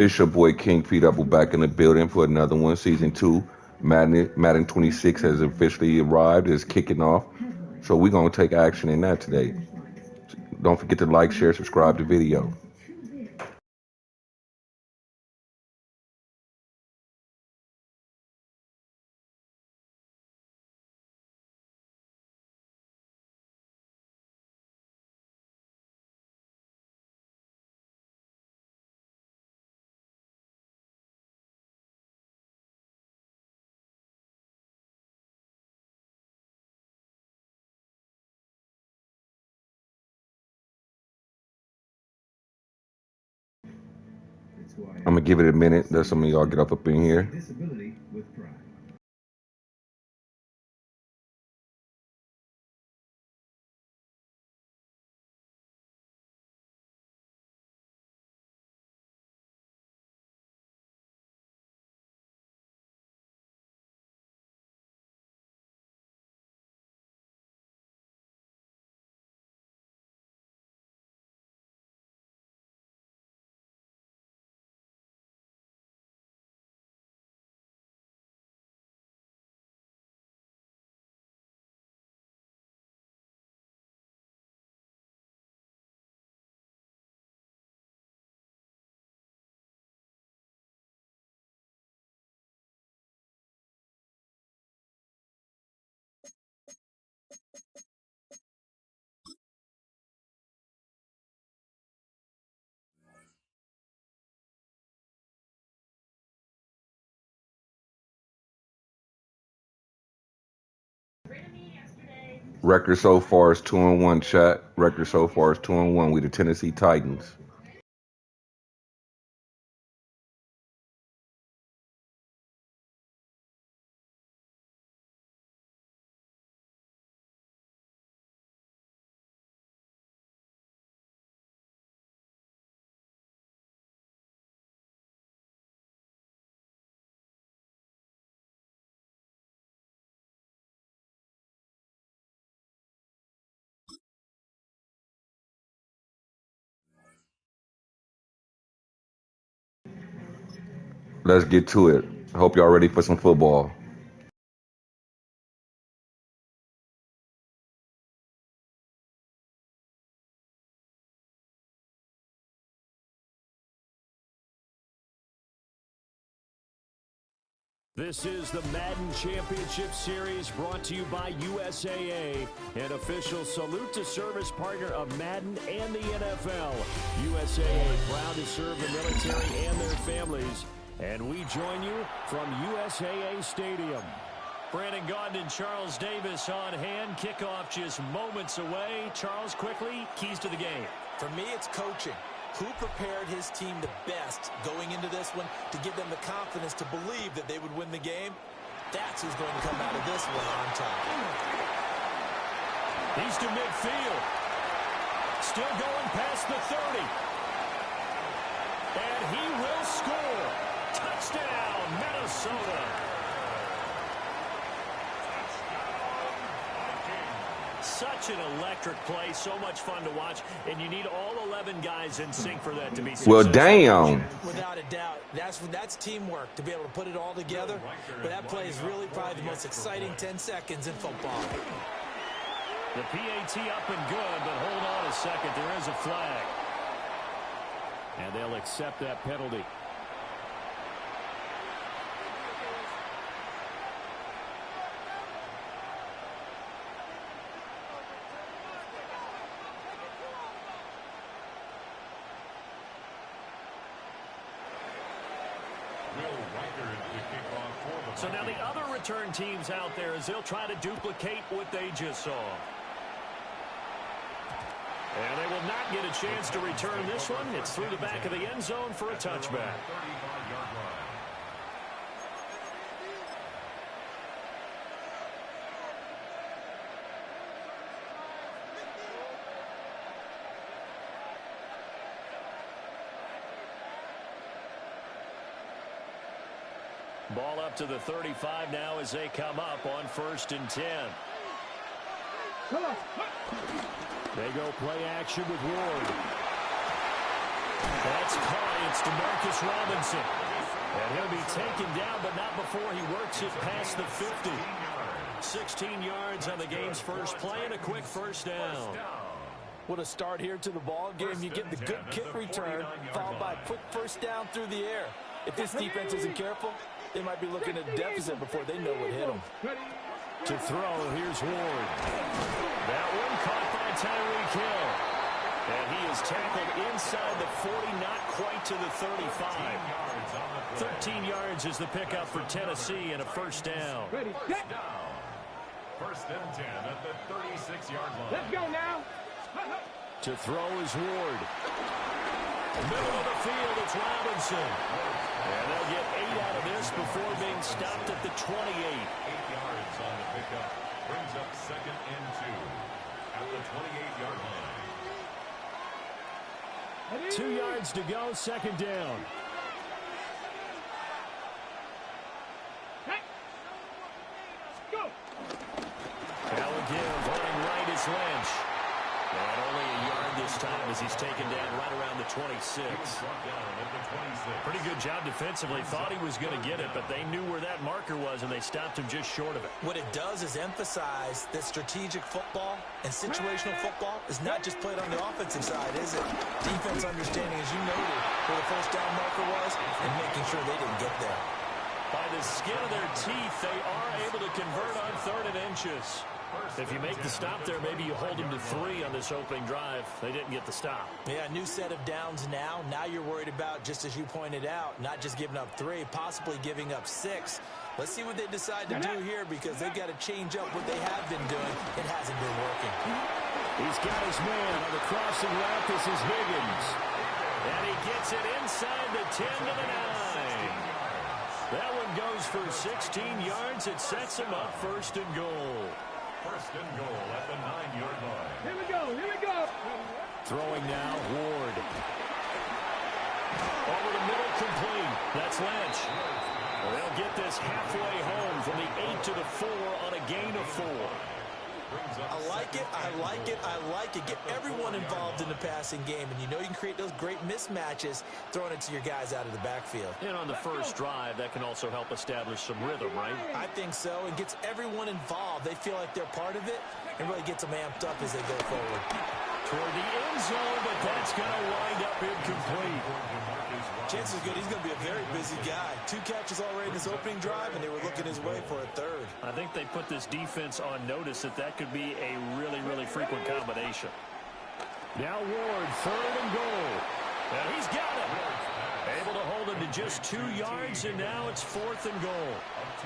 It's your boy King P Double back in the building for another one. Season 2, Madden 26 has officially arrived. It's kicking off. So we're going to take action in that today. Don't forget to like, share, subscribe to the video. I'm going to give it a minute. Let some of y'all get up in here. Record so far is 2-1, chat. Record so far is 2-1. We the Tennessee Titans. Let's get to it. I hope y'all ready for some football. This is the Madden Championship Series brought to you by USAA, an official salute to service partner of Madden and the NFL. USAA proud to serve the military and their families. And we join you from USAA Stadium. Brandon Gaudin and Charles Davis on hand. Kickoff just moments away. Charles, quickly, keys to the game. For me, it's coaching. Who prepared his team the best going into this one to give them the confidence to believe that they would win the game? That's who's going to come out of this one on top. He's to midfield. Still going past the 30. And he will score. Touchdown, Minnesota. Such an electric play, so much fun to watch, and you need all 11 guys in sync for that to be successful. Well, damn. Without a doubt, that's teamwork to be able to put it all together. But that play is really probably the most exciting 10 seconds in football. The PAT up and good, but hold on a second. There is a flag. And they'll accept that penalty. So now the other return teams out there as they'll try to duplicate what they just saw. And they will not get a chance to return this one. It's through the back of the end zone for a touchback. Ball up to the 35 now as they come up on 1st and 10. They go play action with Ward. That's caught. It's DeMarcus Robinson. And he'll be taken down, but not before he works it past the 50. 16 yards on the game's first play and a quick first down. What a start here to the ball game. You get the good kick return, followed by a quick first down through the air. If this defense isn't careful, they might be looking at a deficit before they know what hit them. To throw, here's Ward. That one caught by Tyreek Hill. And he is tackled inside the 40, not quite to the 35. 13 yards is the pickup for Tennessee and a first down. First and 10 at the 36-yard line. Let's go now. To throw is Ward. Middle of the field, it's Robinson. And they'll get 8 out of this before being stopped at the 28. 8 yards on the pickup. Brings up second and 2 at the 28-yard line. 2 yards to go, second down. Go. Now again, running right is Lynch. And only a yard this time as he's taken down right around the 26. Pretty good job defensively. Thought he was going to get it, but they knew where that marker was, and they stopped him just short of it. What it does is emphasize that strategic football and situational football is not just played on the offensive side, is it? Defense understanding, as you noted, where the first down marker was and making sure they didn't get there. By the skin of their teeth, they are able to convert on 3rd and inches. If you make the stop there, maybe you hold them to 3 on this opening drive. They didn't get the stop. Yeah, new set of downs now. Now you're worried about, just as you pointed out, not just giving up 3, possibly giving up 6. Let's see what they decide to do here because they've got to change up what they have been doing. It hasn't been working. He's got his man on the crossing route. This is Higgins. And he gets it inside the 10 to the 9. That one goes for 16 yards. It sets him up 1st and goal. First and goal at the 9-yard line. Here we go. Here we go. Throwing now, Ward. Over the middle, complete. That's Lynch. They'll get this halfway home from the 8 to the 4 on a gain of 4. I like it, I like it, I like it. Get everyone involved in the passing game, and you know you can create those great mismatches throwing it to your guys out of the backfield. And on the first drive, that can also help establish some rhythm, right? I think so. It gets everyone involved. They feel like they're part of it, and really gets them amped up as they go forward. Toward the end zone, but that's going to wind up incomplete. Chances are good he's going to be a very busy guy. 2 catches already in his opening drive, and they were looking his way for a 3rd. I think they put this defense on notice that could be a really, really frequent combination. Now Ward, 3rd and goal. And he's got it. Able to hold him to just 2 yards, and now it's 4th and goal.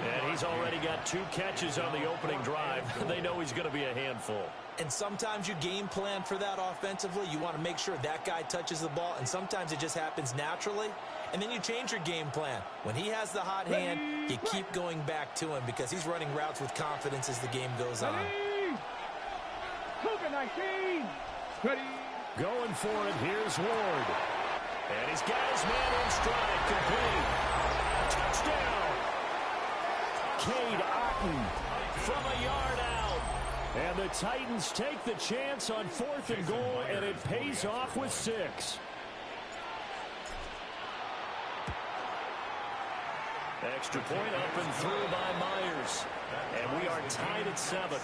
And he's already got 2 catches on the opening drive. They know he's going to be a handful. And sometimes you game plan for that offensively. You want to make sure that guy touches the ball, and sometimes it just happens naturally. And then you change your game plan. When he has the hot hand, you keep going back to him because he's running routes with confidence as the game goes on. COVID-19. Ready. Going for it. Here's Ward. And he's got his man in stride. Complete. Touchdown. Cade Otton from a yard out. And the Titans take the chance on 4th and goal, and it pays off with 6. Extra point up and through by Myers. And we are tied at 7.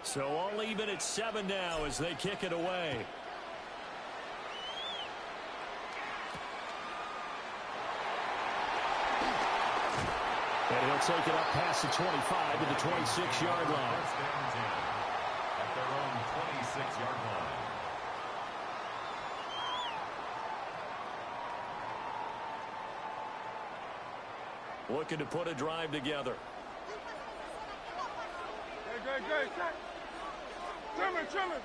So all even at 7 now as they kick it away. And he'll take it up past the 25 to the 26-yard line. At their own 26-yard line. Looking to put a drive together. Great. Trim it.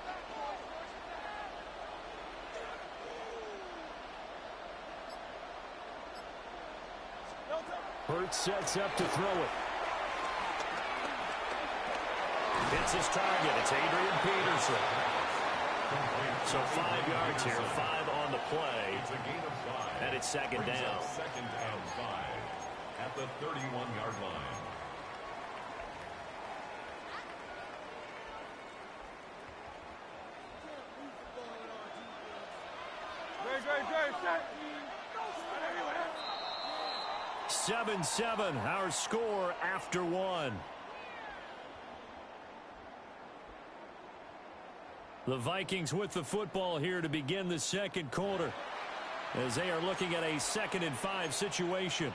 Hurts sets up to throw it. Hits his target. It's Adrian Peterson. So 5 yards here, 5 on the play. It's a gain of 5. And it's second Brings down. up second and 5 at the 31-yard line. Great, set. 7-7, our score after 1. The Vikings with the football here to begin the second quarter, as they are looking at a 2nd and 5 situation.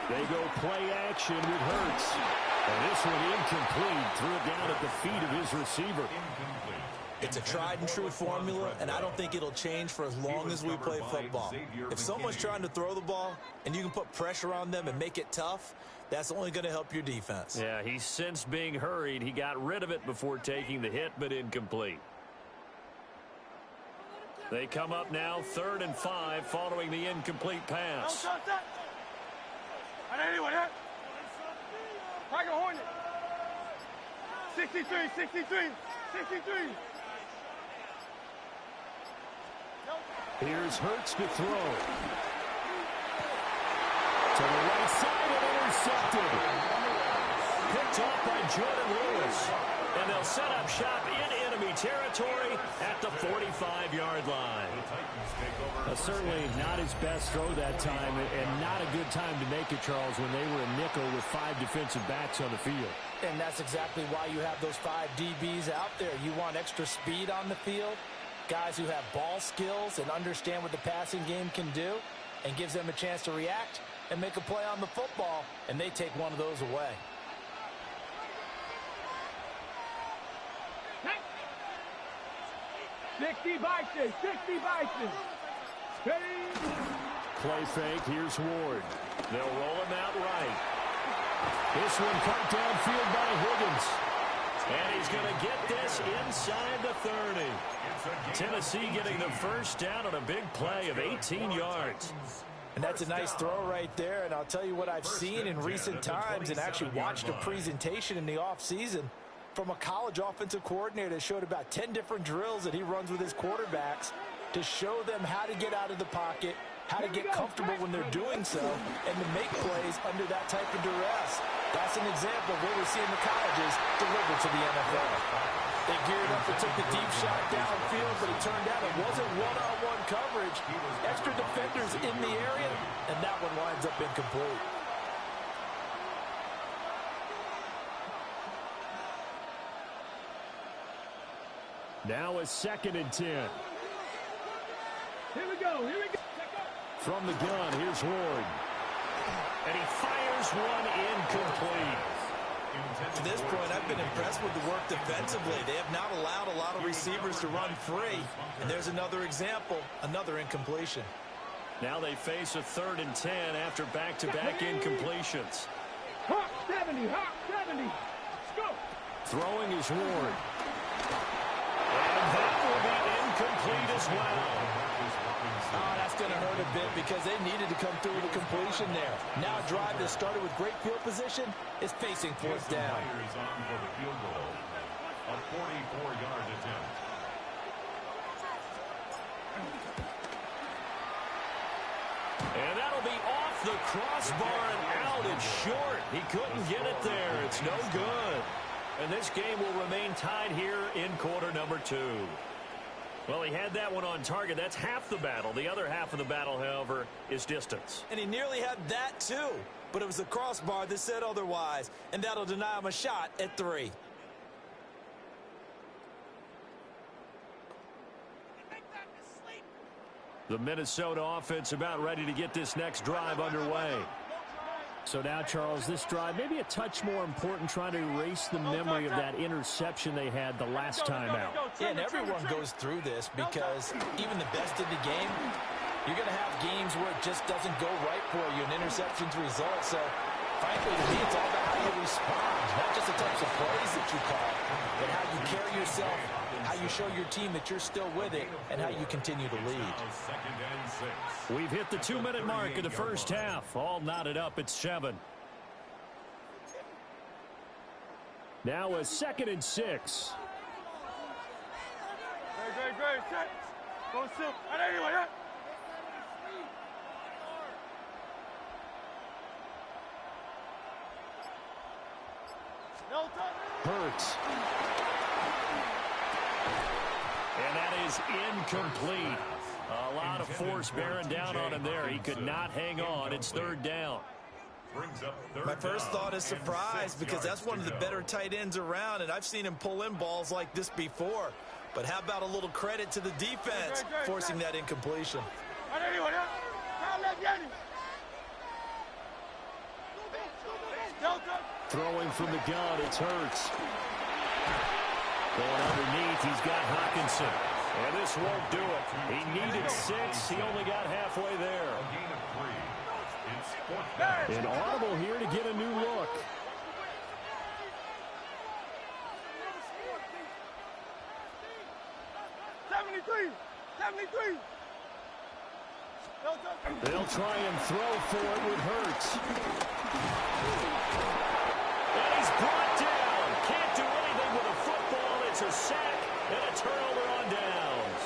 They go play action with Hurts. And this one incomplete. Threw it down at the feet of his receiver. It's a tried and true formula, and I don't think it'll change for as long as we play football. If someone's trying to throw the ball and you can put pressure on them and make it tough, that's only going to help your defense. Yeah, he sensed being hurried. He got rid of it before taking the hit, but incomplete. They come up now 3rd and 5 following the incomplete pass. Tiger Hornet. 63. Here's Hurts to throw. To the right side and intercepted. Picked off by Jordan Lewis. And they'll set up shop in enemy territory at the 45-yard line. Certainly not his best throw that time, and not a good time to make it, Charles, when they were a nickel with 5 defensive backs on the field. And that's exactly why you have those 5 DBs out there. You want extra speed on the field, guys who have ball skills and understand what the passing game can do, and gives them a chance to react and make a play on the football, and they take one of those away. Sixty Bison. Play fake. Here's Ward. They'll roll him out right. This one cut downfield by Higgins. And he's going to get this inside the 30. Tennessee getting the first down on a big play of 18 yards. And that's a nice throw right there. And I'll tell you what I've seen in recent times and actually watched a presentation in the offseason from a college offensive coordinator that showed about 10 different drills that he runs with his quarterbacks to show them how to get out of the pocket, how to get comfortable when they're doing so, and to make plays under that type of duress. That's an example of what we're seeing the colleges deliver to the NFL. They geared up and took the deep shot downfield, but it turned out it wasn't one-on-one coverage. Extra defenders in the area, and that one winds up incomplete. Now a 2nd and 10. Here we go. From the gun, here's Ward. And he fires one incomplete. To this point, I've been impressed with the work defensively. They have not allowed a lot of receivers to run free. And there's another example, another incompletion. Now they face a 3rd and 10 after back-to-back incompletions. Hawk 70. Let's go. Throwing is Ward. And that will be incomplete as well. Oh, that's going to hurt a bit because they needed to come through with a completion there. Now a drive that started with great field position is facing 4th down. Is on for the field goal. A 44-yard attempt. And that'll be off the crossbar and out. It's short. He couldn't get it there. It's no good. And this game will remain tied here in quarter number 2. Well, he had that one on target. That's half the battle. The other half of the battle, however, is distance. And he nearly had that too. But it was the crossbar that said otherwise. And that'll deny him a shot at 3. The Minnesota offense about ready to get this next drive underway. So now, Charles, this drive may be a touch more important, trying to erase the memory of that interception they had the last time out. Yeah, and everyone goes through this because even the best in the game, you're going to have games where it just doesn't go right for you, and interceptions result. So, frankly, to me, it's all about how you respond, not just the types of plays that you call, but how you carry yourself, how you show your team that you're still with it, and how you continue to lead. We've hit the 2-minute mark of the first half. All knotted up at 7. Now a 2nd and 6. Great. Set. Go sit. Anyway, yeah. Hurts. And that is incomplete. A lot of force bearing down on him there. He could not hang on. It's 3rd down. My first thought is surprise, because that's one of the better tight ends around, and I've seen him pull in balls like this before. But how about a little credit to the defense forcing that incompletion? Throwing from the gun, it's Hurts. Going underneath, he's got Hawkinson. And this won't do it. He needed 6. He only got halfway there. An audible here to get a new look. They'll try and throw for it with Hurts. And he's brought down. Can't do anything with a football. It's a sack and a turnover on downs.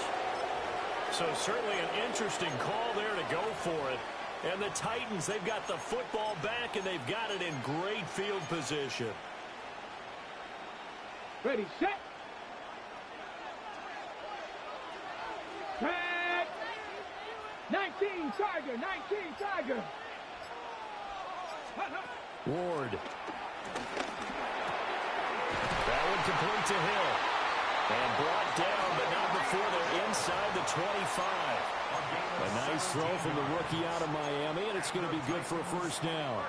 So certainly an interesting call there to go for it. And the Titans, they've got the football back, and they've got it in great field position. Ready, set. Set. 19, Tiger. Ward. That one complete to Hill. And brought down, but not before they're inside the 25. A nice throw from the rookie out of Miami, and it's going to be good for a 1st down.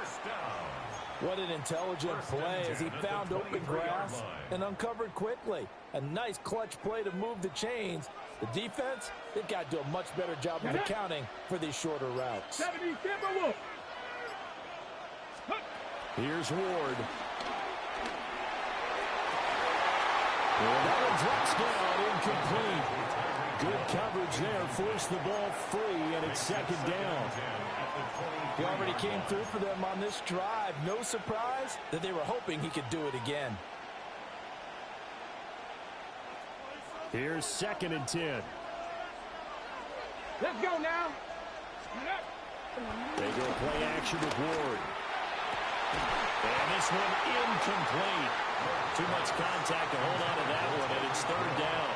What an intelligent play as he found open grass and uncovered quickly. A nice clutch play to move the chains. The defense, they've got to do a much better job of accounting for these shorter routes. Here's Ward. And that one drops down, incomplete. Good coverage there, forced the ball free, and it's 2nd down. He already came through for them on this drive. No surprise that they were hoping he could do it again. Here's 2nd and 10. Let's go now. They go play action with Ward. And this one incomplete. Too much contact to hold on to that one, and it's 3rd down.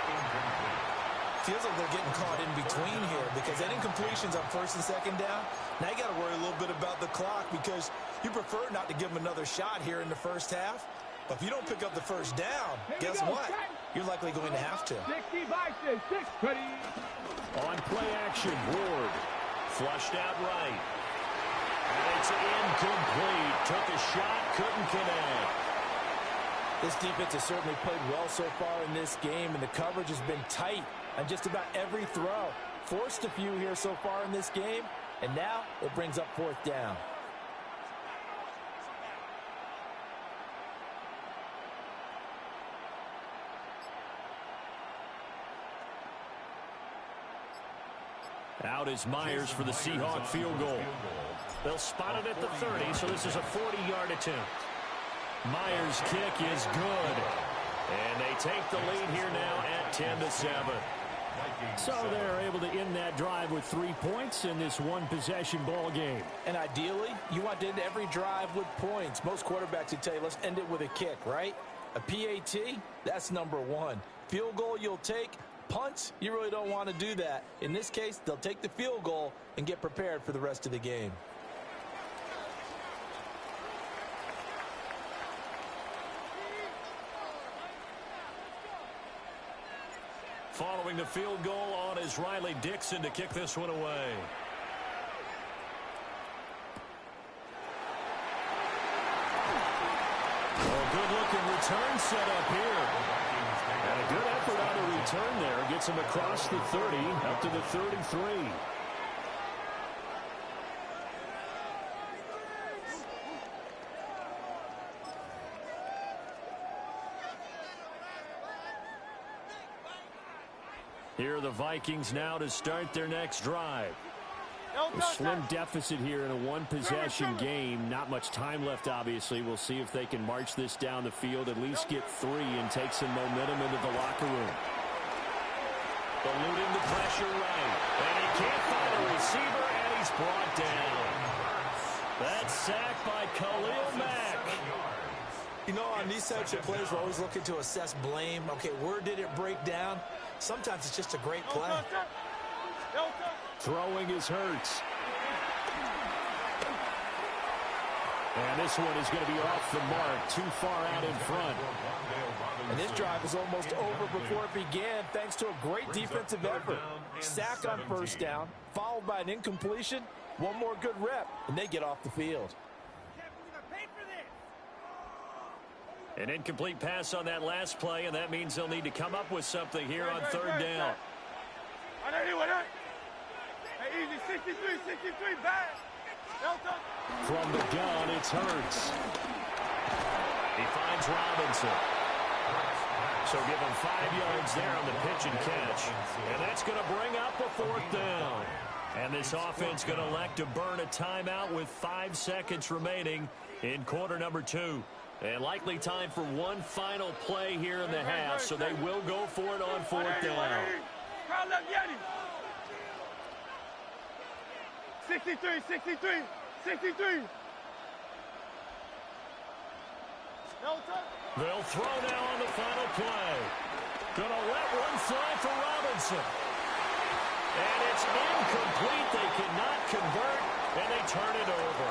Feels like they're getting caught in between here, because that incompletion's on 1st and 2nd down. Now you got to worry a little bit about the clock, because you prefer not to give them another shot here in the 1st half. But if you don't pick up the 1st down, guess what? You're likely going to have to. 60 by 6, ready. On play action, Ward. Flushed out right. And it's incomplete. Took a shot, couldn't connect. This defense has certainly played well so far in this game, and the coverage has been tight on just about every throw. Forced a few here so far in this game, and now it brings up 4th down. Out is Myers for the Seahawk field goal. They'll spot it at the 30, so this is a 40-yard attempt. Myers' kick is good. And they take the lead here now at 10-7. So they're able to end that drive with 3 points in this one-possession ball game. And ideally, you want to end every drive with points. Most quarterbacks would tell you, let's end it with a kick, right? A PAT, that's number 1. Field goal you'll take. Punts, you really don't want to do that. In this case, they'll take the field goal and get prepared for the rest of the game. Following the field goal on is Riley Dixon to kick this one away. Good-looking return set up here. And a good effort on the return there. Gets him across the 30, up to the 33. the Vikings now to start their next drive. A slim deficit here in a one-possession game. Not much time left, obviously. We'll see if they can march this down the field, at least get 3 and take some momentum into the locker room. Eluding the pressure right. And he can't find a receiver, and he's brought down. That's sacked by Khalil Mack. You know, on these types of plays, we're always looking to assess blame. Okay, where did it break down? Sometimes it's just a great play. Throwing is Hurts. And this one is going to be off the mark, too far out in front. And this drive is almost over before it began, thanks to a great defensive effort. Sack on first down, followed by an incompletion, one more good rep, and they get off the field. An incomplete pass on that last play, and that means they'll need to come up with something here on third down. Easy, 63, back. From the gun, it's Hurts. He finds Robinson. So give him 5 yards there on the pitch and catch. And that's going to bring up a 4th down. And this offense going to elect to burn a timeout with 5 seconds remaining in quarter number 2. And likely time for one final play here in the half, so they will go for it on 4th down. 63. They'll throw now on the final play. Gonna let one fly for Robinson. And it's incomplete. They cannot convert, and they turn it over.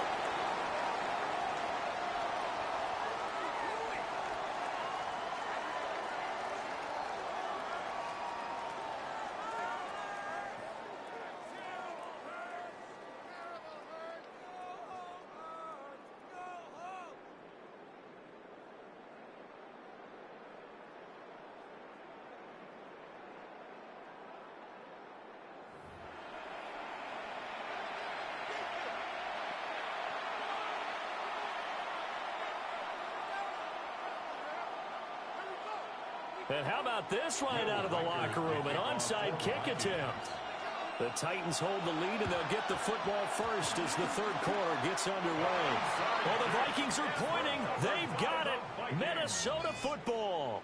And how about this right out of the locker room? An onside kick attempt. The Titans hold the lead, and they'll get the football first as the third quarter gets underway. Well, the Vikings are pointing. They've got it. Minnesota football.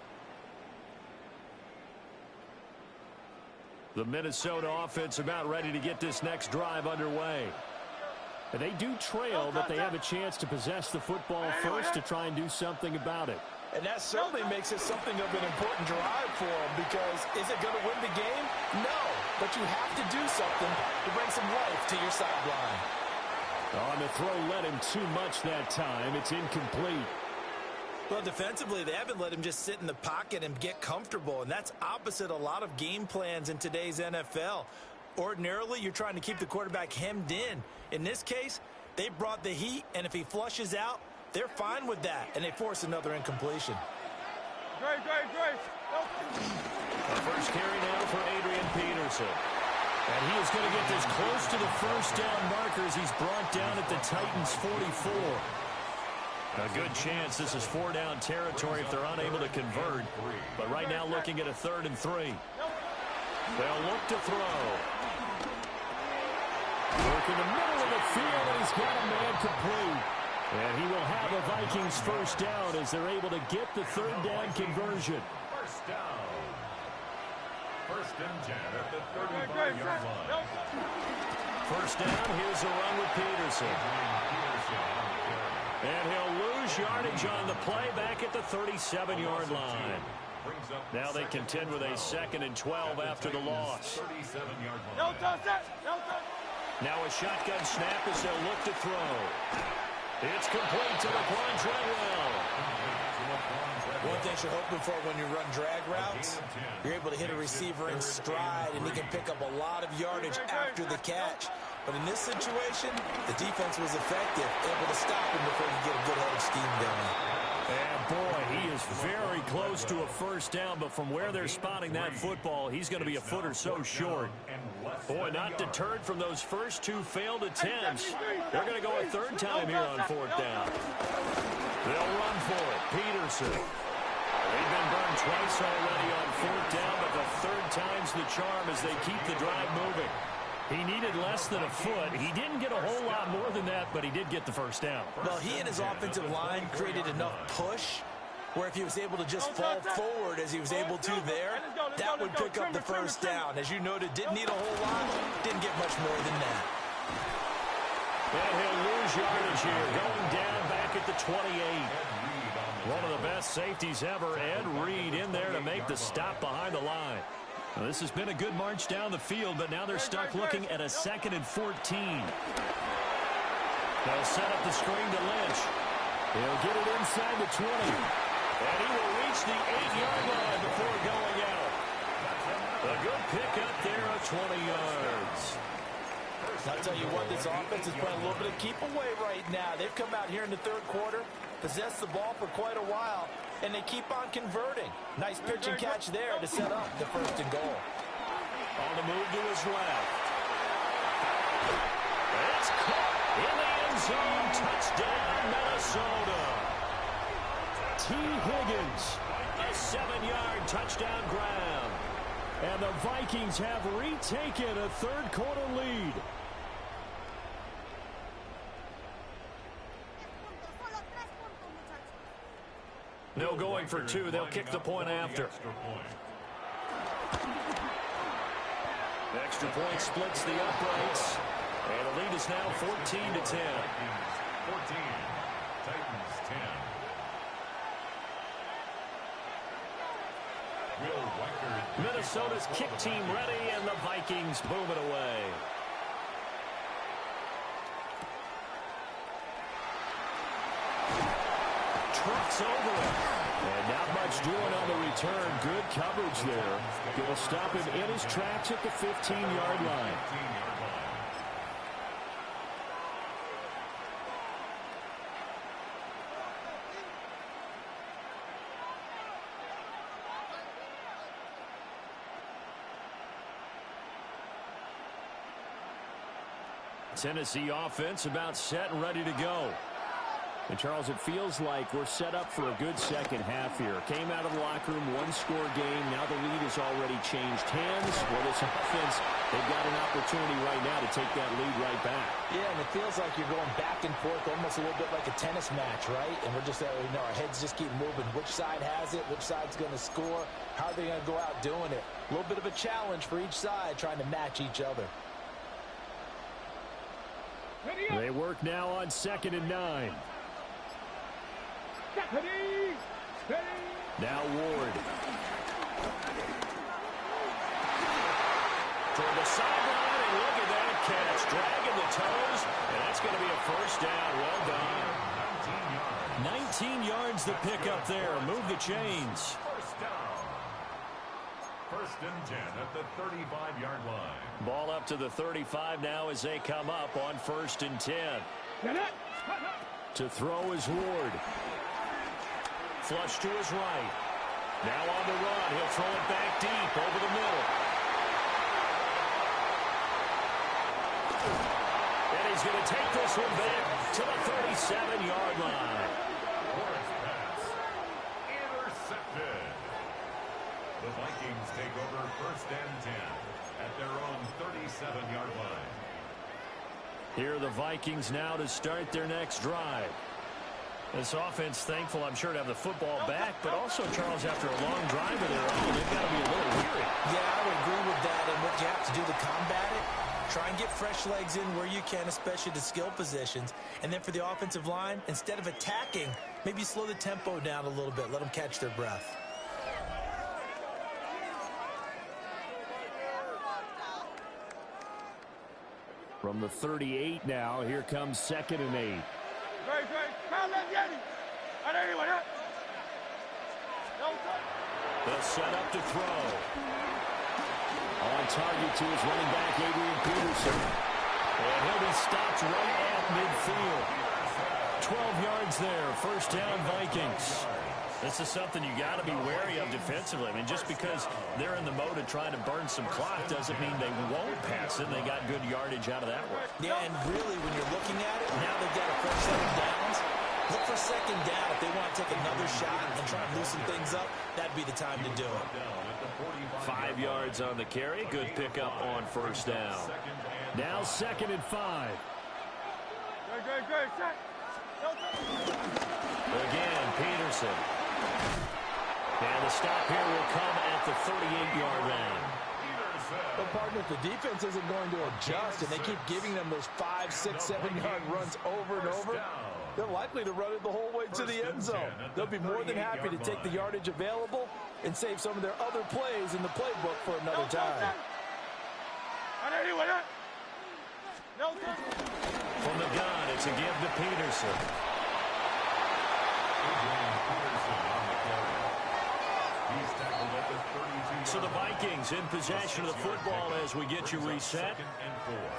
The Minnesota offense about ready to get this next drive underway. And they do trail, but they have a chance to possess the football first to try and do something about it. And that certainly makes it something of an important drive for them, because is it going to win the game? No, but you have to do something to bring some life to your sideline. On the throw, let him too much that time. It's incomplete. Well, defensively, they haven't let him just sit in the pocket and get comfortable, and that's opposite a lot of game plans in today's NFL. Ordinarily, you're trying to keep the quarterback hemmed in. In this case, they brought the heat, and if he flushes out, they're fine with that, and they force another incompletion. Great. The first carry now for Adrian Peterson. And he is going to get this close to the first down markers. He's brought down at the Titans' 44. A good chance this is 4-down territory if they're unable to convert. But right now looking at a 3rd and 3. They'll look to throw. Work in the middle of the field, and he's got a man complete. And he will have a Vikings first down as they're able to get the 3rd down conversion. First down. 1st and 10 at the 35-yard line. First down, here's a run with Peterson. And he'll lose yardage on the play back at the 37-yard line. Now they contend with a 2nd and 12 after the loss. Now a shotgun snap as they'll look to throw. It's complete to Laquan Treadwell. One thing you're hoping for when you run drag routes, you're able to hit a receiver in stride, and he can pick up a lot of yardage after the catch. But in this situation, the defense was effective, able to stop him before he get a good headed scheme going. And boy, he is very close to a first down, but from where they're spotting that football, he's going to be a foot or so short. Boy, not deterred from those first 2 failed attempts. They're going to go a 3rd time here on 4th down. They'll run for it. Peterson. They've been burned twice already on fourth down, but the third time's the charm as they keep the drive moving. He needed less than a foot. He didn't get a whole lot more than that, but he did get the first down. Well, he and his offensive line created enough push where if he was able to just fall forward as he was able to there, that would pick up the first down. As you noted, didn't need a whole lot, didn't get much more than that. And he'll lose yardage here, going down back at the 28. One of the best safeties ever, Ed Reed, in there to make the stop behind the line. Now, this has been a good march down the field, but now they're stuck looking at a 2nd and 14. They'll set up the screen to Lynch. He'll get it inside the 20. And he will reach the 8-yard line before going out. A good pickup there of 20 yards. I'll tell you what, this offense is playing a little bit of keep away right now. They've come out here in the third quarter, possessed the ball for quite a while, and they keep on converting. Nice pitch and catch there to set up the 1st and goal. On the move to his left. It's caught in the end zone. Touchdown, Minnesota. T. Higgins, a 7-yard touchdown grab. And the Vikings have retaken a third-quarter lead. No going for 2. They'll kick the point after. The extra point splits the uprights. And the lead is now 14-10. 14. Titans 10. Minnesota's kick team ready, and the Vikings boom it away. Trucks over it. And not much doing on the return. Good coverage there. Going to stop him in his tracks at the 15-yard line. Tennessee offense about set and ready to go. And, Charles, it feels like we're set up for a good second half here. Came out of the locker room, one-score game. Now the lead has already changed hands. Well, this offense, they've got an opportunity right now to take that lead right back. Yeah, and it feels like you're going back and forth almost a little bit like a tennis match, right? And we're just, our heads just keep moving. Which side has it? Which side's going to score? How are they going to go out doing it? A little bit of a challenge for each side trying to match each other. They work now on 2nd and 9. Now Ward. Toward the sideline, and look at that catch. Dragging the toes, and that's going to be a first down. Well done. 19 yards the pickup there. Move the chains. First down. 1st and 10 at the 35-yard line. Ball up to the 35 now as they come up on 1st and 10. To throw is Ward. Flush to his right. Now on the run. He'll throw it back deep over the middle. And he's going to take this one back to the 37-yard line. Ward's pass intercepted. The Vikings take over 1st and 10 at their own 37-yard line. Here are the Vikings now to start their next drive. This offense, thankful, I'm sure, to have the football back, but also, Charles, after a long drive of their own, they've got to be a little weary. Yeah, I would agree with that, and what you have to do to combat it, try and get fresh legs in where you can, especially the skill positions, and then for the offensive line, instead of attacking, maybe slow the tempo down a little bit, let them catch their breath. From the 38 now, here comes 2nd and 8. They'll set up to throw. On target to his running back, Adrian Peterson. And he'll be stopped right at midfield. 12 yards there, first down Vikings. This is something you got to be wary of defensively. I mean, just because they're in the mode of trying to burn some clock doesn't mean they won't pass it. They got good yardage out of that one. Yeah, and really, when you're looking at it, now they've got a fresh set of downs. Look for second down. If they want to take another shot and try and loosen things up, that'd be the time to do it. 5 yards on the carry. Good pickup on first down. Now 2nd and 5. Good. Set. Again, Peterson. And the stop here will come at the 38-yard line. But, partner, if the defense isn't going to adjust and they keep giving them those 5, 6, 7-yard runs over and over, they're likely to run it the whole way to the end zone. They'll be more than happy to take the yardage available and save some of their other plays in the playbook for another time. From the gun, it's a give to Peterson. So the Vikings in possession of the football as we get you reset.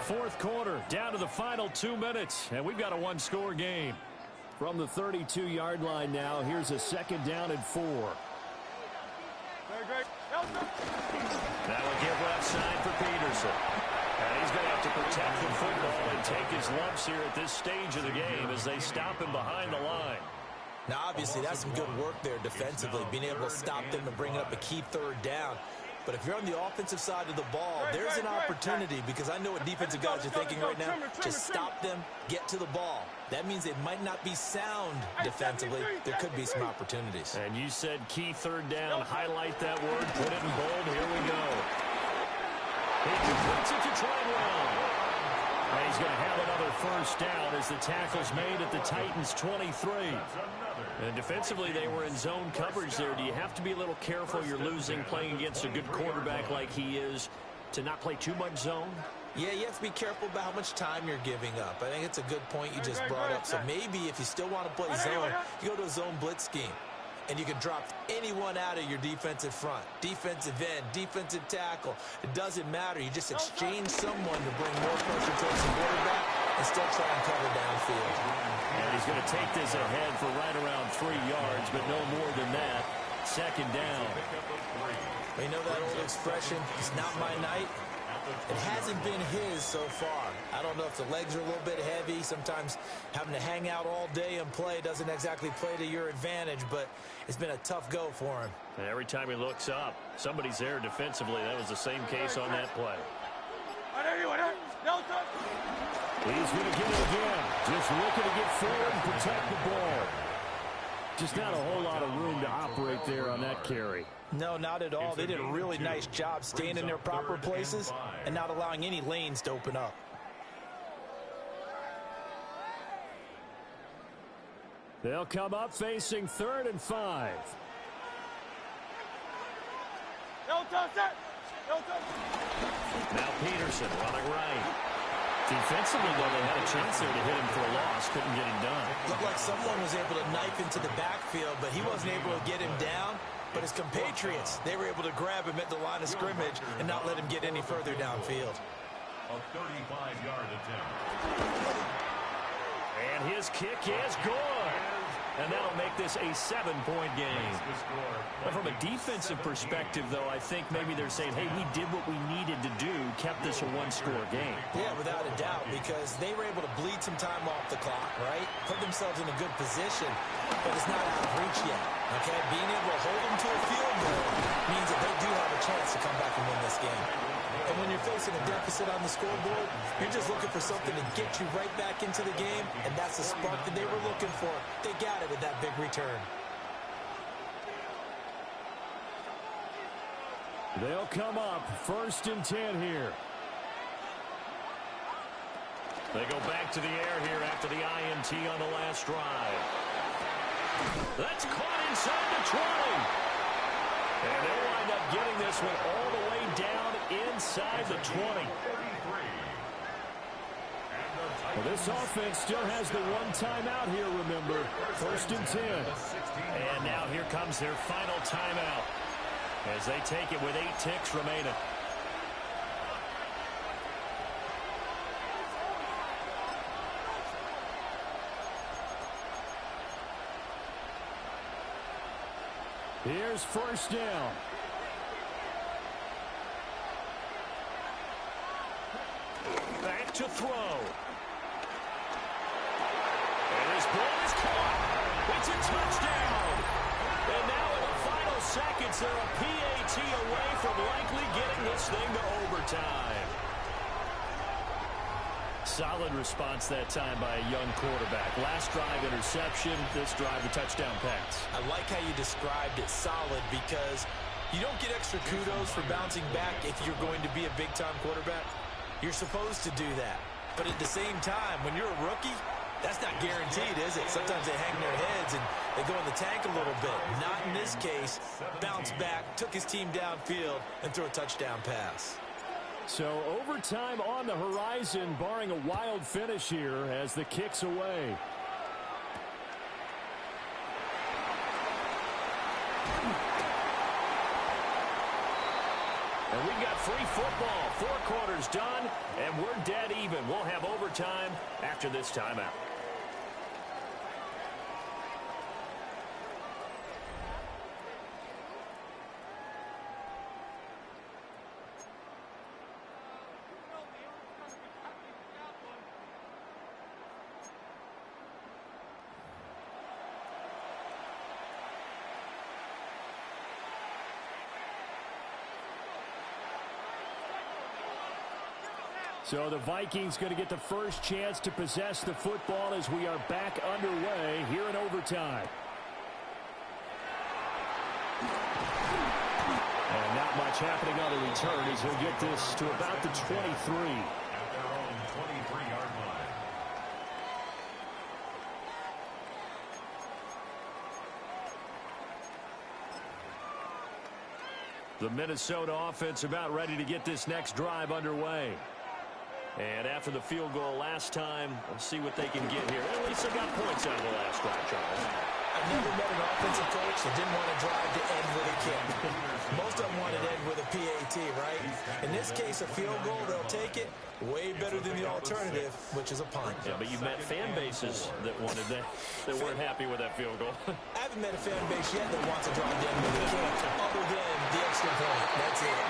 4th quarter, down to the final 2 minutes, and we've got a one-score game. From the 32-yard line now, here's a 2nd down and 4. Now a give left side for Peterson. And he's going to have to protect the football and take his lumps here at this stage of the game as they stop him behind the line. Now, obviously, that's some good work there defensively, being able to stop them and bring up a key 3rd down. But if you're on the offensive side of the ball, there's an opportunity, because I know what defensive guys are thinking right now. Just stop them, get to the ball. That means it might not be sound defensively. There could be some opportunities. And you said key 3rd down. Highlight that word. Put it in bold. Here we go. He completes it to Treadwell. And he's going to have another 1st down as the tackle's made at the Titans' 23. And defensively, they were in zone coverage there. Do you have to be a little careful? You're losing, playing against a good quarterback like he is, to not play too much zone? Yeah, you have to be careful about how much time you're giving up. I think it's a good point you just brought up. So maybe if you still want to play zone, you go to a zone blitz scheme. And you can drop anyone out of your defensive front. Defensive end, defensive tackle. It doesn't matter. You just exchange someone to bring more pressure towards the quarterback and still try and cover downfield. And he's going to take this ahead for right around 3 yards, but no more than that. 2nd down. You know that old expression, it's not my night? It hasn't been his so far. I don't know if the legs are a little bit heavy. Sometimes having to hang out all day and play doesn't exactly play to your advantage, but it's been a tough go for him. And every time he looks up, somebody's there defensively. That was the same case on that play. He's going to get it again. Just looking to get forward and protect the ball. Just not a whole lot of room to operate there on that carry. No, not at all. They did a really nice job staying in their proper places and not allowing any lanes to open up. They'll come up facing 3rd and 5. Now Peterson running right. Defensively, though, they had a chance there to hit him for a loss. Couldn't get him done. Looked like someone was able to knife into the backfield, but he wasn't able to get him down. But his compatriots, they were able to grab him at the line of scrimmage and not let him get any further downfield. A 35-yard attempt. And his kick is good. And that'll make this a 7-point game. But from a defensive perspective, though, I think maybe they're saying, hey, we did what we needed to do, kept this a one-score game. Yeah, without a doubt, because they were able to bleed some time off the clock, right? Put themselves in a good position, but it's not out of reach yet, okay? Being able to hold them to a field goal means that they do have a chance to come back and win this game. And when you're facing a deficit on the scoreboard, you're just looking for something to get you right back into the game, and that's the spark that they were looking for. They got it with that big return. They'll come up 1st and 10 here. They go back to the air here after the INT on the last drive. That's caught inside the 20. And they'll wind up getting this one all the way down inside the 20. Well, this offense still has the one timeout here, remember. 1st and 10. And now here comes their final timeout as they take it with 8 ticks remaining. Here's 1st down. Back to throw. And his This ball is caught. It's a touchdown. And now in the final seconds, they're a PAT away from likely getting this thing to overtime. Solid response that time by a young quarterback. Last drive, interception. This drive, the touchdown pass. I like how you described it, solid, because you don't get extra kudos for bouncing back if you're going to be a big-time quarterback. You're supposed to do that. But at the same time, when you're a rookie, that's not guaranteed, is it? Sometimes they hang their heads and they go in the tank a little bit. Not in this case. Bounced back, took his team downfield, and threw a touchdown pass. So overtime on the horizon, barring a wild finish here as the kick's away. And we've got free football. 4 quarters done, and we're dead even. We'll have overtime after this timeout. So the Vikings going to get the first chance to possess the football as we are back underway here in overtime. And not much happening on the return as he'll get this to about the 23. At their own 23-yard line. The Minnesota offense about ready to get this next drive underway. And after the field goal last time, we'll see what they can get here. At least they got points out of the last drive, Charles. I've never met an offensive coach that didn't want to drive to end with a kick. Most of them wanted to end with a PAT, right? In this case, a field goal, they'll take it. Way better than the alternative, which is a punt. Yeah, but you met fan bases that wanted that, that weren't happy with that field goal. I haven't met a fan base yet that wants to drive to end with a kick, other than the extra point. That's it.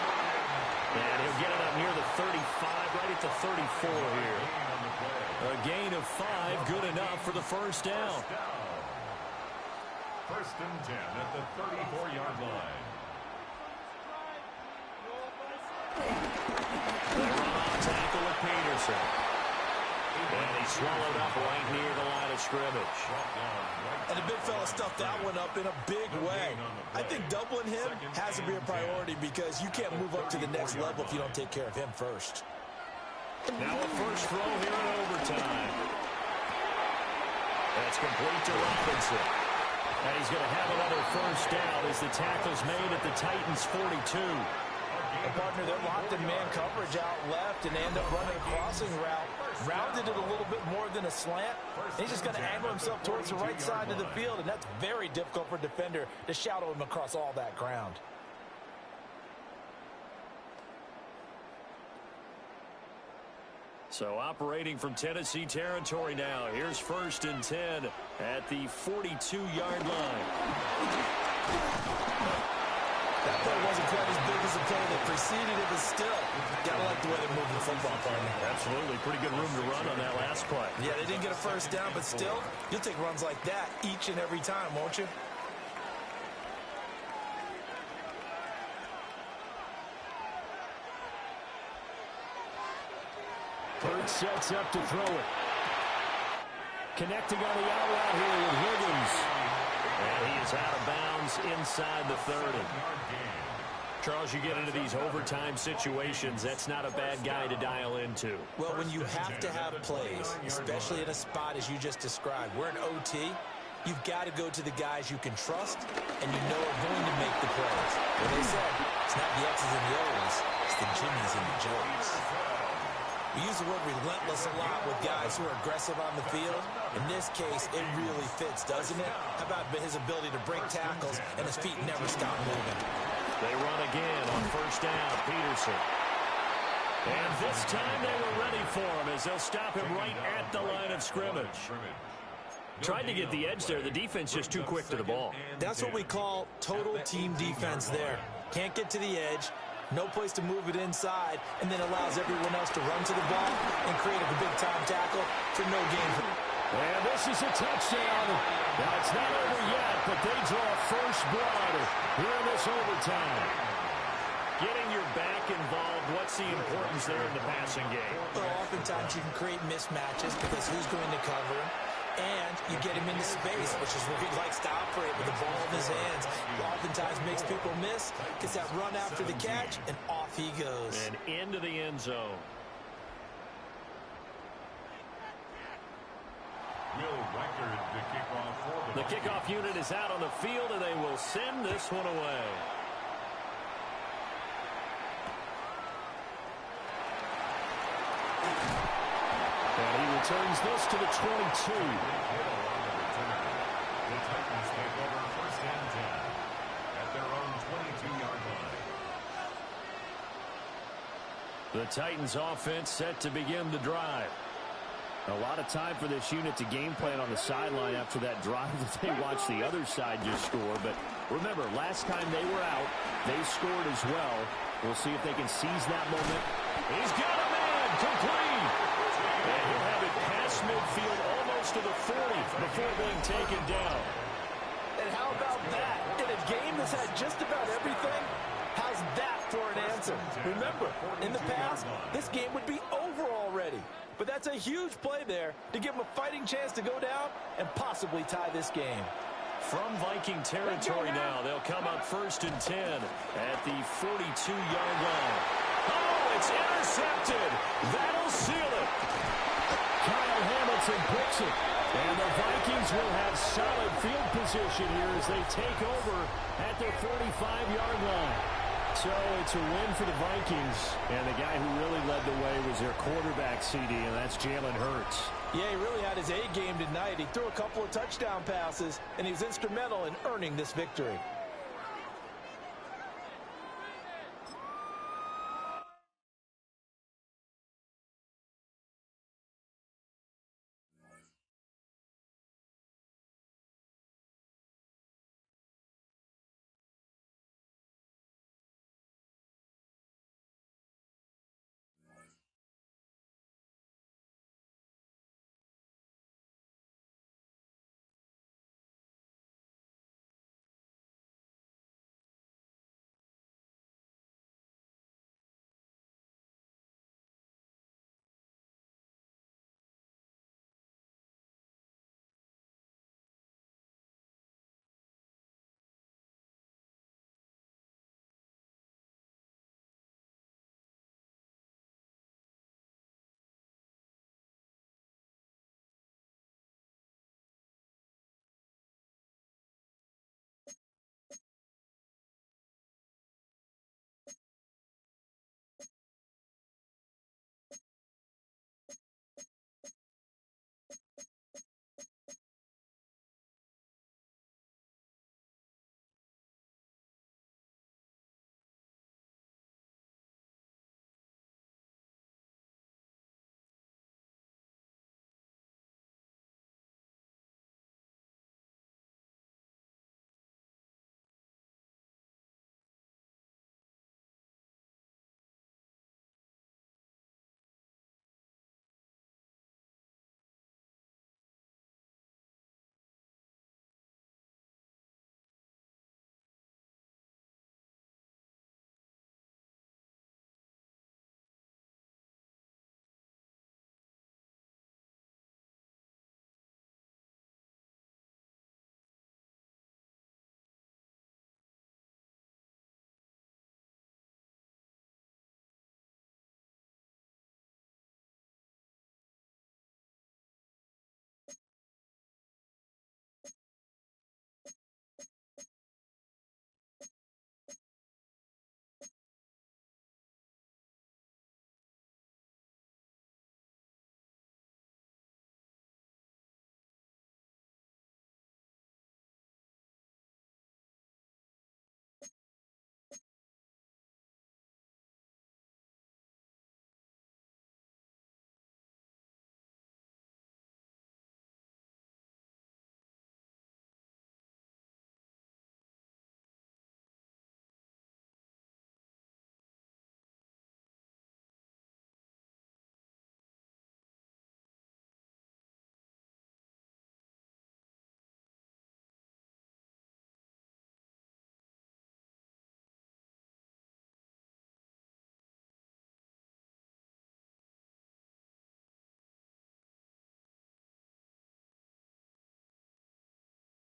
And he'll get it up near the 35, right at the 34 here. A gain of 5, good enough for the first down. First and 10 at the 34-yard line. They run on tackle with Peterson. And he's swallowed up right near the line of scrimmage. And the big fella stuffed that one up in a big way. I think doubling him has to be a priority because you can't move up to the next level if you don't take care of him first. Now a first throw here in overtime. That's complete to Robinson. And he's going to have another first down as the tackle's made at the Titans' 42. A partner, they're locked in man coverage out left, and they end up running a crossing route. Rounded it a little bit more than a slant. And he's just going to angle himself towards the right side of the field, and that's very difficult for a defender to shadow him across all that ground. So operating from Tennessee territory now. Here's first and 10 at the 42-yard line. That play wasn't quite as big as the play that preceded it, but still, gotta like the way they're moving the football, partner. Absolutely. Pretty good room to run on that last play. Yeah, they didn't get a first down, but still, you'll take runs like that each and every time, won't you? Bird sets up to throw it. Connecting on the out route here with Higgins. And he is out of bounds inside the 30. Charles, you get into these overtime situations, that's not a bad guy to dial into. Well, when you have to have plays, especially in a spot as you just described, we're in OT, you've got to go to the guys you can trust and you know are going to make the plays. When they said, it's not the X's and the O's, it's the Jimmys and the Joes. We use the word relentless a lot with guys who are aggressive on the field. In this case, it really fits, doesn't it? How about his ability to break tackles and his feet never stop moving? They run again on first down, Peterson. And this time they were ready for him as they'll stop him right at the line of scrimmage. Tried to get the edge there. The defense just too quick to the ball. That's what we call total team defense there. Can't get to the edge. No place to move it inside, and then allows everyone else to run to the ball and create a big-time tackle for no gain. And this is a touchdown. Now, it's not over yet, but they draw first blood here in this overtime. Getting your back involved, what's the importance there in the passing game? Well, oftentimes you can create mismatches because who's going to cover him? And you get him into space, which is where he likes to operate with the ball in his hands. He oftentimes makes people miss, gets that run after the catch, and off he goes. And into the end zone. Will Record, the kickoff for The kickoff unit is out on the field, and they will send this one away. And he returns this to the 22. The Titans take over first and 10 at their own 22-yard line. The Titans offense set to begin the drive. A lot of time for this unit to game plan on the sideline after that drive that they watched the other side just score. But remember, last time they were out, they scored as well. We'll see if they can seize that moment. He's got a man, complete. And he'll have it past midfield almost to the 40 before being taken down. And how about that? In a game that's had just about everything, how's that for an answer? Remember, in the past, this game would be over already. But that's a huge play there to give them a fighting chance to go down and possibly tie this game. From Viking territory now, they'll come up first and 10 at the 42-yard line. Oh, it's intercepted. That'll seal it. Kyle Hamilton picks it. And the Vikings will have solid field position here as they take over at their 45-yard line. So it's a win for the Vikings. And the guy who really led the way was their quarterback, CD, and that's Jalen Hurts. Yeah, he really had his A game tonight. He threw a couple of touchdown passes, and he was instrumental in earning this victory.